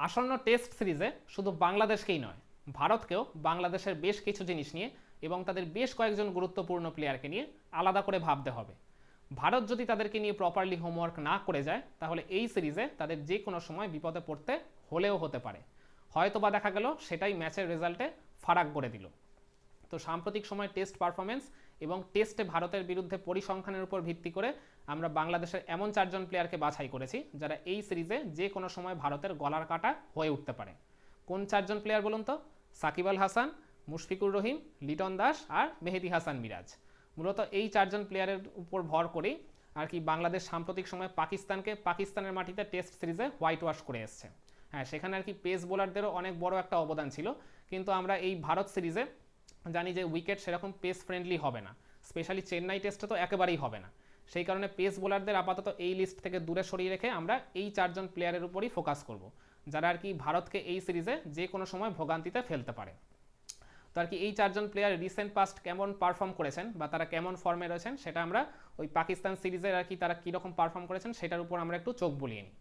আসন্ন টেস্ট সিরিজে শুধু বাংলাদেশকেই নয়, ভারতকেও বাংলাদেশের বেশ কিছু জিনিস নিয়ে এবং তাদের বেশ কয়েকজন গুরুত্বপূর্ণ প্লেয়ারকে নিয়ে আলাদা করে ভাবতে হবে। ভারত যদি তাদেরকে নিয়ে প্রপারলি হোমওয়ার্ক না করে যায়, তাহলে এই সিরিজে তাদের যে কোনো সময় বিপদে পড়তে হলেও হতে পারে। হয়তোবা দেখা গেল সেটাই ম্যাচের রেজাল্টে ফারাক করে দিল। তো সাম্প্রতিক সময় টেস্ট পারফরমেন্স এবং টেস্টে ভারতের বিরুদ্ধে পরিসংখ্যানের উপর ভিত্তি করে আমরা বাংলাদেশের এমন 4জন প্লেয়ারকে বাছাই করেছি যারা এই সিরিজে যে কোনো সময় ভারতের গলার কাটা হয়ে উঠতে পারে। কোন 4জন প্লেয়ার বলুন তো? সাকিব আল হাসান, মুশফিকুর রহিম, লিটন দাস আর মেহেদী হাসান মিরাজ। মূলত এই 4জন প্লেয়ারের উপর ভর করেই আর কি বাংলাদেশ সাম্প্রতিক সময় পাকিস্তানের মাটিতে টেস্ট সিরিজে হোয়াইট ওয়াশ করে এসছে। হ্যাঁ, সেখানে আর কি পেস বোলারদেরও অনেক বড় একটা অবদান ছিল, কিন্তু আমরা এই ভারত সিরিজে জানি যে উইকেট সেরকম পেস ফ্রেন্ডলি হবে না, স্পেশালি চেন্নাই টেস্টে তো একেবারেই হবে না। সেই কারণে পেস বোলারদের আপাতত এই লিস্ট থেকে দূরে সরিয়ে রেখে আমরা এই 4জন প্লেয়ারের উপরই ফোকাস করব, যারা আর কি ভারতকে এই সিরিজে যে কোনো সময় ভোগান্তিতে ফেলতে পারে। তো আর কি এই 4জন প্লেয়ার রিসেন্ট পাস্ট কেমন পারফর্ম করেছেন বা তারা কেমন ফর্মে রয়েছেন, সেটা আমরা ওই পাকিস্তান সিরিজের আর কি তারা কীরকম পারফর্ম করেছেন সেটার উপর আমরা একটু চোখ বুলিয়ে নিই।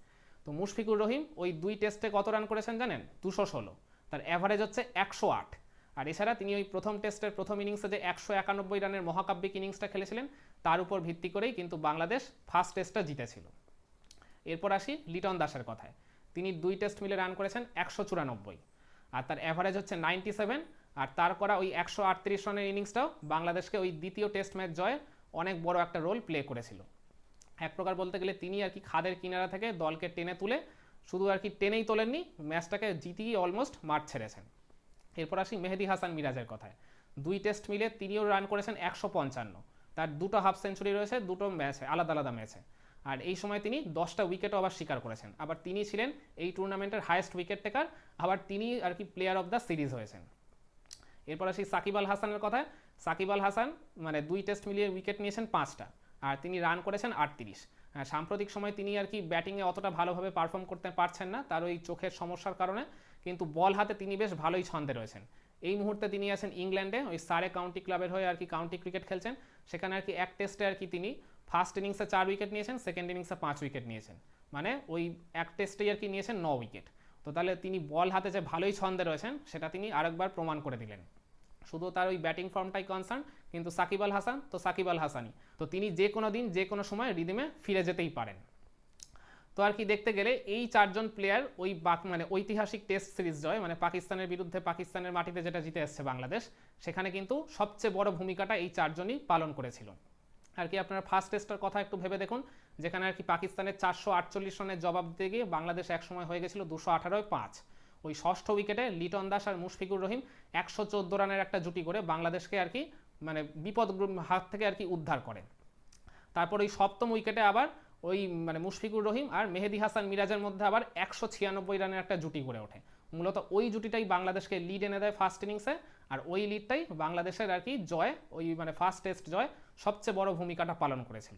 তো মুশফিকুর রহিম ওই 2 টেস্টে কত রান করেছেন জানেন? 216। তার অ্যাভারেজ হচ্ছে 108। আর এছাড়া তিনি ওই প্রথম টেস্টের প্রথম ইনিংসে যে 191 রানের মহাকাব্যিক ইনিংসটা খেলেছিলেন, তার উপর ভিত্তি করেই কিন্তু বাংলাদেশ ফার্স্ট টেস্টটা জিতেছিল। এরপর আসি লিটন দাসের কথায়। তিনি 2 টেস্ট মিলে রান করেছেন 194, আর তার অ্যাভারেজ হচ্ছে 97। আর তার করা ওই 138 রানের ইনিংসটাও বাংলাদেশকে ওই দ্বিতীয় টেস্ট ম্যাচ জয়ে অনেক বড় একটা রোল প্লে করেছিল। এক প্রকার বলতে গেলে তিনি আর কি খাদের কিনারা থেকে দলকে টেনে তুলে, শুধু আর কি টেনেই তোলেননি, ম্যাচটাকে জিতিয়ে অলমোস্ট মাঠ ছেড়েছেন। এরপর আসি মেহেদী হাসান মিরাজের কথায়। 2 টেস্ট মিলে তিনিও রান করেছেন 155। তার 2টো হাফ সেঞ্চুরি রয়েছে 2টো ম্যাচে, আলাদা আলাদা ম্যাচে। আর এই সময় তিনি 10টা উইকেটও আবার শিকার করেছেন। আবার তিনি ছিলেন এই টুর্নামেন্টের হাইয়েস্ট উইকেট টেকার, আবার তিনি আর কি প্লেয়ার অফ দ্য সিরিজ হয়েছেন। এরপর আসি সাকিব আল হাসানের কথায়। সাকিব আল হাসান মানে 2 টেস্ট মিলিয়ে উইকেট নিয়েছেন 5টা, আর তিনি রান করেছেন 38। সাম্প্রতিক সময় তিনি আর কি ব্যাটিংয়ে অতটা ভালোভাবে পারফর্ম করতে পারছেন না তার ওই চোখের সমস্যার কারণে, কিন্তু বল হাতে তিনি বেশ ভালোই ছন্দে রয়েছেন। এই মুহূর্তে তিনি আছেন ইংল্যান্ডে, ওই সারে কাউন্টি ক্লাবের হয়ে আর কি কাউন্টি ক্রিকেট খেলছেন। সেখানে আর কি এক টেস্টে আর কি তিনি ফার্স্ট ইনিংসে 4 উইকেট নিয়েছেন, সেকেন্ড ইনিংসে 5 উইকেট নিয়েছেন, মানে ওই এক টেস্টেই আর কি নিয়েছেন 9 উইকেট। তো তাহলে তিনি বল হাতে যে ভালোই ছন্দে রয়েছেন সেটা তিনি আরেকবার প্রমাণ করে দিলেন। শুধু তার ওই ব্যাটিং ফর্মটাই কনসার্ন, কিন্তু সাকিব আল হাসান তো সাকিব আল হাসানই, তো তিনি যে কোনো দিন যে কোনো সময় রিদিমে ফিরে যেতেই পারেন। তো আর কি দেখতে গেলে এই 4জন প্লেয়ার ওই মানে ঐতিহাসিক টেস্ট সিরিজ জয়, মানে পাকিস্তানের বিরুদ্ধে পাকিস্তানের মাটিতে যেটা জিতে এসছে বাংলাদেশ, সেখানে কিন্তু সবচেয়ে বড় ভূমিকাটা এই 4জনই পালন করেছিল। আর কি আপনারা ফার্স্ট টেস্টের কথা একটু ভেবে দেখুন, যেখানে আর কি পাকিস্তানের 448 রানের জবাব দিয়ে গিয়ে বাংলাদেশ একসময় হয়ে গেছিল 218-5। ওই ষষ্ঠ উইকেটে লিটন দাস আর মুশফিকুর রহিম 114 রানের একটা জুটি করে বাংলাদেশকে আর কি মানে বিপদ হাত থেকে আর কি উদ্ধার করে। তারপর ওই সপ্তম উইকেটে আবার ওই মানে মুশফিকুর রহিম আর মেহেদী হাসান মিরাজের মধ্যে আবার 196 রানের একটা জুটি গড়ে ওঠে। মূলত ওই জুটিটাই বাংলাদেশকে লিড এনে দেয় ফার্স্ট ইনিংসে, আর ওই লিডটাই বাংলাদেশের আর কি জয়, ওই মানে ফার্স্ট টেস্ট জয় সবচেয়ে বড় ভূমিকাটা পালন করেছিল।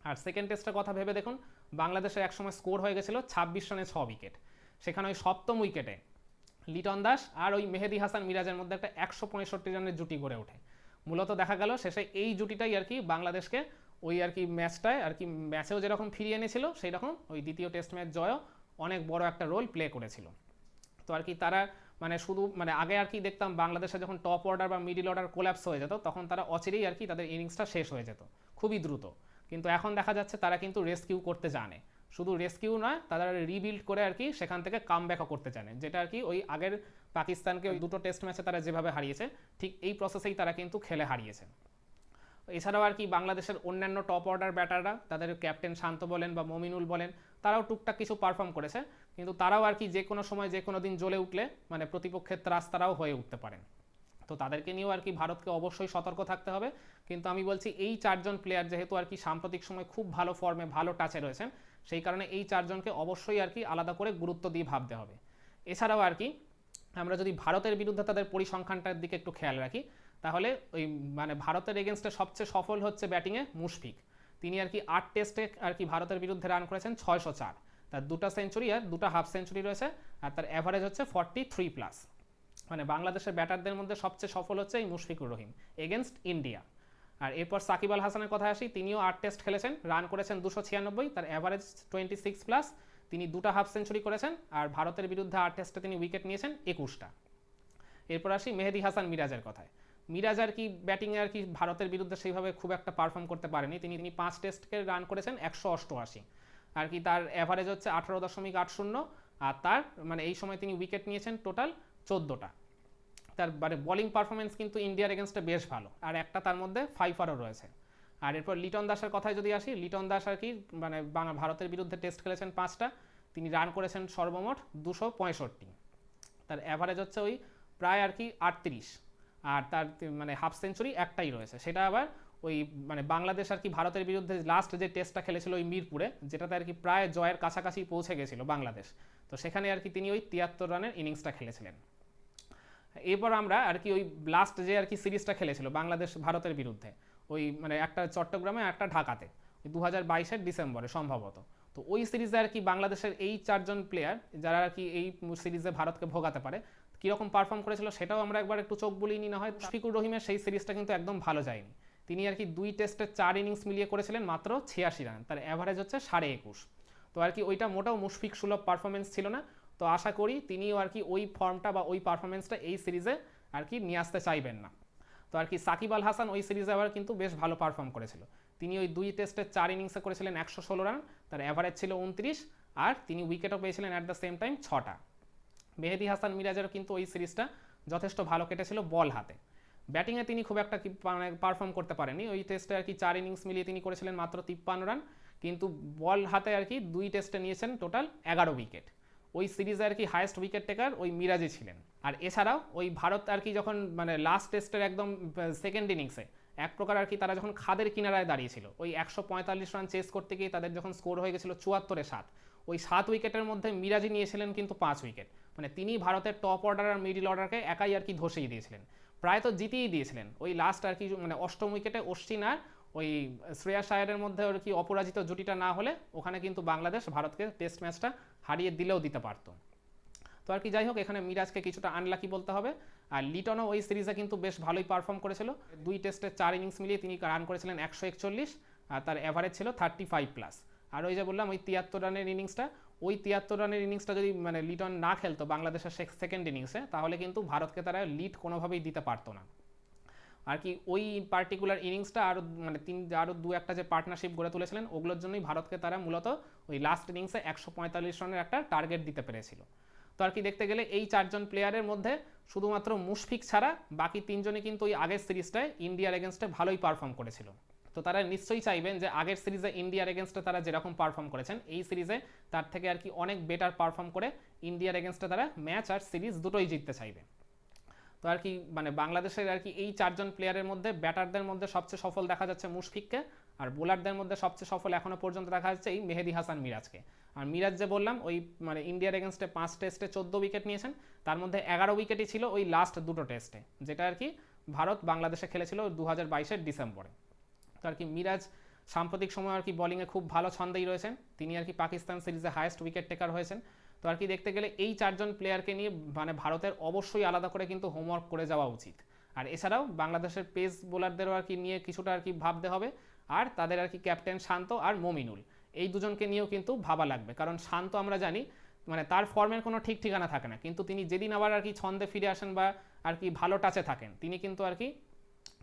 আর সেকেন্ড টেস্টের কথা ভেবে দেখুন, বাংলাদেশের একসময় স্কোর হয়ে গেছিল 26 রানে 6 উইকেট। সেখানে ওই সপ্তম উইকেটে লিটন দাস আর ওই মেহেদী হাসান মিরাজের মধ্যে একটা 165 রানের জুটি গড়ে ওঠে। মূলত দেখা গেল শেষে এই জুটিটাই আর কি বাংলাদেশকে ওই আর কি ম্যাচটায় আর কি ম্যাচেও যেরকম ফিরিয়ে এনেছিল, সেই রকম ওই দ্বিতীয় টেস্ট ম্যাচ জয়ও অনেক বড় একটা রোল প্লে করেছিল। তো আর কি তারা মানে শুধু মানে আগে আর কি দেখতাম বাংলাদেশে যখন টপ অর্ডার বা মিডিল অর্ডার কোল্যাপস হয়ে যেত, তখন তারা অচিরেই আর কি তাদের ইনিংসটা শেষ হয়ে যেত খুবই দ্রুত। কিন্তু এখন দেখা যাচ্ছে তারা কিন্তু রেস্কিউ করতে জানে, শুধু রেস্কিউ নয়, তারা রিবিল্ড করে আর কি সেখান থেকে কামব্যাকও করতে জানে, যেটা আর কি ওই আগের পাকিস্তানকে ওই 2টো টেস্ট ম্যাচে তারা যেভাবে হারিয়েছে ঠিক এই প্রসেসেই তারা কিন্তু খেলে হারিয়েছে। এছাড়াও আর কি বাংলাদেশের অন্যান্য টপ অর্ডার ব্যাটাররা, তাদের ক্যাপ্টেন শান্ত বলেন বা মমিনুল বলেন, তারাও টুকটাক কিছু পারফর্ম করেছে, কিন্তু তারাও আর কি যে কোনো সময় যে কোনো দিন জ্বলে উঠলে মানে প্রতিপক্ষের ত্রাস তারাও হয়ে উঠতে পারেন। তো তাদেরকে নিয়েও আর কি ভারতকে অবশ্যই সতর্ক থাকতে হবে। কিন্তু আমি বলছি এই 4জন প্লেয়ার যেহেতু আর কি সাম্প্রতিক সময় খুব ভালো ফর্মে ভালো টাচে রয়েছেন, সেই কারণে এই 4জনকে অবশ্যই আর কি আলাদা করে গুরুত্ব দিয়ে ভাবতে হবে। এছাড়াও আর কি আমরা যদি ভারতের বিরুদ্ধে তাদের পরিসংখ্যানটার দিকে একটু খেয়াল রাখি, তাহলে ওই মানে ভারতের এগেনস্টে সবচেয়ে সফল হচ্ছে ব্যাটিংয়ে মুশফিক। তিনি আর কি 8 টেস্টে আর কি ভারতের বিরুদ্ধে রান করেছেন 604, তার 2টা সেঞ্চুরি আর 2টা হাফ সেঞ্চুরি রয়েছে, আর তার অ্যাভারেজ হচ্ছে 43+। মানে বাংলাদেশের ব্যাটারদের মধ্যে সবচেয়ে সফল হচ্ছে এই মুশফিকুর রহিম এগেনস্ট ইন্ডিয়া। আর এরপর সাকিব আল হাসানের কথা আসি, তিনিও 8 টেস্ট খেলেছেন, রান করেছেন 296, তার অ্যাভারেজ 26+। তিনি 2টা হাফ সেঞ্চুরি করেছেন, আর ভারতের বিরুদ্ধে 8 টেস্টে তিনি উইকেট নিয়েছেন 21টা। এরপর আসি মেহেদী হাসান মিরাজের কথায়। মিরাজ আর কি ব্যাটিংয়ে আর কি ভারতের বিরুদ্ধে সেইভাবে খুব একটা পারফর্ম করতে পারেনি। তিনি 5 টেস্টকে রান করেছেন 188 আর কি, তার অ্যাভারেজ হচ্ছে 18.80, আর তার মানে এই সময় তিনি উইকেট নিয়েছেন টোটাল 14টা। তার মানে বোলিং পারফরমেন্স কিন্তু ইন্ডিয়ার এগেনস্টে বেশ ভালো, আর একটা তার মধ্যে ফাইফারও রয়েছে। আর এরপর লিটন দাসের কথায় যদি আসি, লিটন দাস আর কি মানে ভারতের বিরুদ্ধে টেস্ট খেলেছেন 5টা, তিনি রান করেছেন সর্বমোট 265, তার অ্যাভারেজ হচ্ছে ওই প্রায় আর কি 38, আর তার মানে হাফ সেঞ্চুরি একটাই রয়েছে, সেটা আবার ওই মানে বাংলাদেশ আর কি ভারতের বিরুদ্ধে লাস্ট যে টেস্টটা খেলেছিল ওই মিরপুরে, যেটাতে আর কি প্রায় জয়ের কাছাকাছি পৌঁছে গেছিল বাংলাদেশ, তো সেখানে আর কি তিনি ওই 73 রানের ইনিংসটা খেলেছিলেন। এরপর আমরা আর কি ওই লাস্ট যে আর কি সিরিজটা খেলেছিল বাংলাদেশ ভারতের বিরুদ্ধে, ওই মানে একটা চট্টগ্রামে একটা ঢাকাতে, 2022-এর ডিসেম্বরে সম্ভবত, তো ওই সিরিজে আর কি বাংলাদেশের এই 4 জন প্লেয়ার যারা আর কি এই সিরিজে ভারতকে ভোগাতে পারে কীরকম পারফর্ম করেছিল সেটাও আমরা একবার একটু চোখ বুলিয়ে নিই না হয়। মুশফিকুর রহিমের সেই সিরিজটা কিন্তু একদম ভালো যায়নি, তিনি আর কি 2 টেস্টে 4 ইনিংস মিলিয়ে করেছিলেন মাত্র 86 রান, তার অ্যাভারেজ হচ্ছে 21.5, তো আর কি ওইটা মোটাও মুশফিক সুলভ পারফরমেন্স ছিল না। তো আশা করি তিনিও আর কি ওই ফর্মটা বা ওই পারফরমেন্সটা এই সিরিজে আর কি নিয়ে আসতে চাইবেন না। তো আর কি সাকিব আল হাসান ওই সিরিজে আবার কিন্তু বেশ ভালো পারফর্ম করেছিল, তিনি ওই 2 টেস্টে 4 ইনিংসে করেছিলেন 116 রান, তার অ্যাভারেজ ছিল 29, আর তিনি উইকেটও পেয়েছিলেন অ্যাট দ্য সেম টাইম 6টা। মেহেদী হাসান মিরাজেরও কিন্তু ওই সিরিজটা যথেষ্ট ভালো কেটেছিল বল হাতে, ব্যাটিংয়ে তিনি খুব একটা পারফর্ম করতে পারেনি, ওই টেস্টে আর কি 4 ইনিংস মিলিয়ে তিনি করেছিলেন মাত্র 53 রান, কিন্তু বল হাতে আর কি 2 টেস্টে নিয়েছেন টোটাল 11 উইকেট। ওই সিরিজে আর কি হায়েস্ট উইকেট টেকার ওই মিরাজই ছিলেন। আর এছাড়াও ওই ভারত আর কি যখন মানে লাস্ট টেস্টের একদম সেকেন্ড ইনিংসে এক প্রকার আর কি তারা যখন খাদের কিনারায় দাঁড়িয়েছিল, ওই 145 রান চেস করতে গিয়ে তাদের যখন স্কোর হয়ে গেছিল 74-7, ওই 7 উইকেটের মধ্যে মিরাজই নিয়েছিলেন কিন্তু 5 উইকেট, মানে তিনি ভারতের টপ অর্ডার আর মিডিল অর্ডারকে একাই আর কি ধসিয়ে দিয়েছিলেন, প্রায় তো জিতিয়ে দিয়েছিলেন। ওই লাস্ট আর কি মানে 8ম উইকেটে অশ্বিন আর ওই শ্রেয়াস আয়ারের মধ্যে আর কি অপরাজিত জুটিটা না হলে ওখানে কিন্তু বাংলাদেশ ভারতকে টেস্ট ম্যাচটা হারিয়ে দিলেও দিতে পারত। তো আর কি যাই হোক, এখানে মিরাজকে কিছুটা আনলাকি বলতে হবে। আর লিটনও ওই সিরিজে কিন্তু বেশ ভালোই পারফর্ম করেছিল, 2 টেস্টে 4 ইনিংস মিলিয়ে তিনি রান করেছিলেন 141, আর তার অ্যাভারেজ ছিল 35+। আর ওই যে বললাম ওই 73 রানের ইনিংসটা, ওই 73 রানের ইনিংসটা যদি মানে লিটন না খেলতো বাংলাদেশের সেকেন্ড ইনিংসে, তাহলে কিন্তু ভারতকে তারা লিড কোনোভাবেই দিতে পারতো না। আর কি ওই পার্টিকুলার ইনিংসটা আরও মানে আরও 2-1টা যে পার্টনারশিপ গড়ে তুলেছিলেন ওগুলোর জন্যই ভারতকে তারা মূলত ওই লাস্ট ইনিংসে 145 রানের একটা টার্গেট দিতে পেরেছিল। তো আর কি দেখতে গেলে এই 4 জন প্লেয়ারের মধ্যে শুধুমাত্র মুশফিক ছাড়া বাকি 3 জনই কিন্তু ওই আগের সিরিজটায় ইন্ডিয়ার এগেনস্টে ভালোই পারফর্ম করেছিল। তো তারা নিশ্চয়ই চাইবেন যে আগের সিরিজে ইন্ডিয়ার এগেনস্টে তারা যেরকম পারফর্ম করেছেন এই সিরিজে তার থেকে আর কি অনেক বেটার পারফর্ম করে ইন্ডিয়ার এগেনস্টে তারা ম্যাচ আর সিরিজ দুটোই জিততে চাইবে। তো আর কি মানে বাংলাদেশের আর কি এই 4 জন প্লেয়ারের মধ্যে ব্যাটারদের মধ্যে সবচেয়ে সফল দেখা যাচ্ছে মুশফিককে, আর বোলারদের মধ্যে সবচেয়ে সফল এখনো পর্যন্ত দেখা যাচ্ছে এই মেহেদী হাসান মিরাজকে। আর মিরাজ যে বললাম ওই মানে ইন্ডিয়ার এগেনস্টে 5 টেস্টে 14 উইকেট নিয়েছেন, তার মধ্যে 11 উইকেটই ছিল ওই লাস্ট 2টো টেস্টে, যেটা আর কি ভারত বাংলাদেশে খেলেছিল 2022-এর ডিসেম্বরে। তো আর কি মিরাজ সাম্প্রতিক সময় আর কি বোলিংয়ে খুব ভালো ছন্দেই রয়েছেন, তিনি আর কি পাকিস্তান সিরিজে হায়েস্ট উইকেট টেকার হয়েছেন। তো আর কি দেখতে গেলে এই 4 জন প্লেয়ারকে নিয়ে মানে ভারতের অবশ্যই আলাদা করে কিন্তু হোমওয়ার্ক করে যাওয়া উচিত। আর এছাড়াও বাংলাদেশের পেস বোলারদেরও আর কি নিয়ে কিছুটা আর কি ভাবতে হবে, আর তাদের আর কি ক্যাপ্টেন শান্ত আর মমিনুল এই দুজনকে নিয়েও কিন্তু ভাবা লাগবে, কারণ শান্ত আমরা জানি মানে তার ফর্মের কোনো ঠিক ঠিকানা থাকে না, কিন্তু তিনি যেদিন আবার আর কি ছন্দে ফিরে আসেন বা আর কি ভালো টাচে থাকেন তিনি কিন্তু আর কি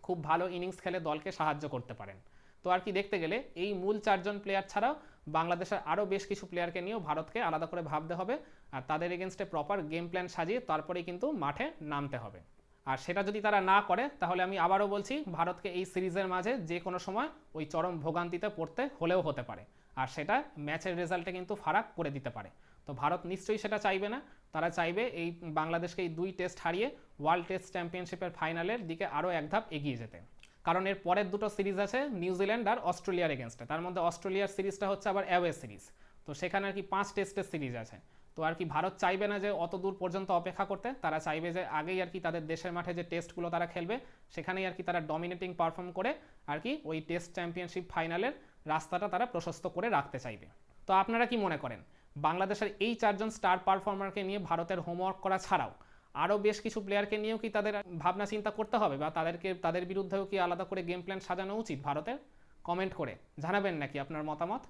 খুব ভালো ইনিংস খেলে দলকে সাহায্য করতে পারেন। তো আর কি দেখতে গেলে এই মূল 4 জন প্লেয়ার ছাড়াও বাংলাদেশের আরও বেশ কিছু প্লেয়ারকে নিয়েও ভারতকে আলাদা করে ভাবতে হবে, আর তাদের এগেনস্টে প্রপার গেম প্ল্যান সাজিয়ে তারপরেই কিন্তু মাঠে নামতে হবে। আর সেটা যদি তারা না করে তাহলে আমি আবারও বলছি ভারতকে এই সিরিজের মাঝে যে কোনো সময় ওই চরম ভোগান্তিতে পড়তে হলেও হতে পারে, আর সেটা ম্যাচের রেজাল্টে কিন্তু ফারাক করে দিতে পারে। তো ভারত নিশ্চয়ই সেটা চাইবে না, তারা চাইবে এই বাংলাদেশকে এই 2 টেস্ট হারিয়ে ওয়ার্ল্ড টেস্ট চ্যাম্পিয়নশিপের ফাইনালের দিকে আরও এক ধাপ এগিয়ে যেতে। কারণ এর পরের 2টো সিরিজ আছে নিউজিল্যান্ড আর অস্ট্রেলিয়ার এগেনস্টে, তার মধ্যে অস্ট্রেলিয়ার সিরিজটা হচ্ছে আবার অ্যাওয়ে সিরিজ, তো সেখানে আর কি 5 টেস্টের সিরিজ আছে। তো আর কি ভারত চাইবে না যে অত দূর পর্যন্ত অপেক্ষা করতে, তারা চাইবে যে আগেই আর কি তাদের দেশের মাঠে যে টেস্টগুলো তারা খেলবে সেখানেই আর কি তারা ডমিনেটিং পারফর্ম করে আর কি ওই টেস্ট চ্যাম্পিয়নশিপ ফাইনালের রাস্তাটা তারা প্রশস্ত করে রাখতে চাইবে। তো আপনারা কি মনে করেন বাংলাদেশের এই 4 জন স্টার পারফর্মারকে নিয়ে ভারতের হোমওয়ার্ক করা ছাড়াও আরও বেশ কিছু প্লেয়ারকে নিয়েও কি তাদের ভাবনা চিন্তা করতে হবে, বা তাদের বিরুদ্ধেও কি আলাদা করে গেম প্ল্যান সাজানো উচিত ভারতের? কমেন্ট করে জানাবেন নাকি আপনার মতামত।